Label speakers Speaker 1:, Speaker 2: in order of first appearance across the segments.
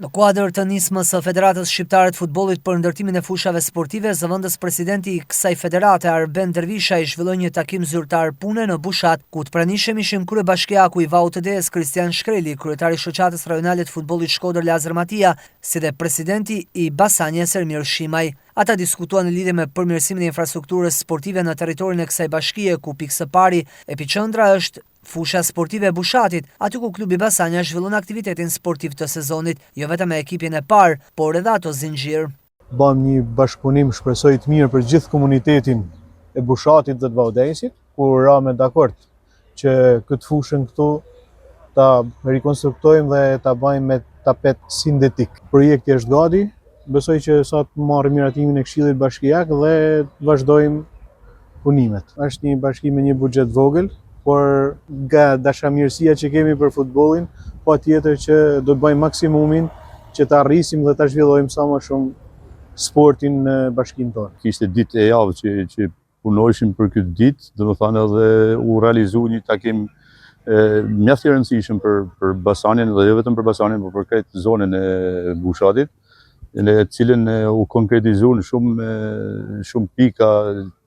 Speaker 1: Në kuadër të nismës së Federatës Shqiptare të Futbollit për ndërtimin e fushave sportive, zëvendës presidenti i kësaj federate Arben Dervishaj zhvilloi një takim zyrtar pune në Bushat, ku të pranishëm ishin kryebashkiaku i VAUTD-s Kristian Shkreli, kryetari i shoqatës rajonale të futbollit Shkodër Lazër Matia, si dhe presidenti i Basanjes Ermir Shimaj. Ata diskutuan në lidhje me përmirësimin e infrastrukturës sportive në territorin e kësaj bashkie, ku pikë së pari epiqendra është fusha sportive e Bushatit, aty ku klubi Basanja zhvillon aktivitetin sportiv të sezonit, jo vetëm me ekipin e parë, por edhe ato zinxhir.
Speaker 2: Bëm një bashkëpunim shpresoj të mirë për gjithë komunitetin e Bushatit dhe të Vaudensit, ku rame dakord që këtë fushën këtu ta rikonstruktojmë dhe ta bëjmë me tapet sintetik. Projekti është gati, besoj që sa të marrë miratimin e Këshillit Bashkiak dhe vazhdojmë punimet. Është një bashki me një buxhet vogël, por nga dashamirësia që kemi për futbollin, patjetër që do të bëjmë maksimumin që të arrisim dhe të zhvillojmë sa më shumë sportin në bashkinë tonë.
Speaker 3: Kishte ditë e javë që punojshim për këtë ditë, domethënë edhe u realizua një takim mjaft i rëndësishëm për Basanin dhe jo vetëm për Basanin, por për këtë zonën e Bushatit, në të cilën u konkretizuan shumë pika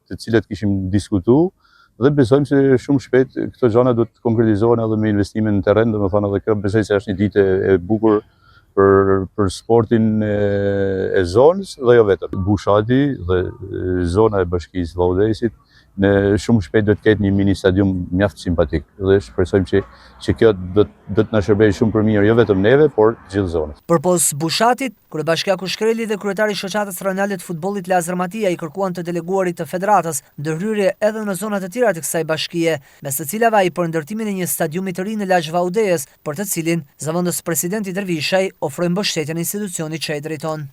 Speaker 3: të cilat kishim diskutuar. Dhe besojmë se shumë shpejt këto gjëra do të konkretizohen edhe me investime në terren, domethënë edhe kjo besoj se është një ditë e bukur për sportin e zonës dhe jo vetëm. Bushati dhe zona e bashkisë Vaudensit në shumë shpejt do të ketë një mini stadium mjaft simpatik dhe shpresojmë që kjo do të na shërbejë shumë për mirë jo vetëm neve, por gjithë zonës.
Speaker 1: Përpos Bushatit, kryebashkiaku Shkreli dhe kryetari i shoqatës rajonale të futbollit Lazër Matia i kërkuan të deleguarit të federatës ndërhyrje edhe në zonat e tjera të kësaj bashkie, mes të cilave ai për ndërtimin e një stadiumi të ri në lagj Vaudejes, për të cilin zëvendës presidenti Dervishaj ofroi mbështetjen institucionit që ai drejton.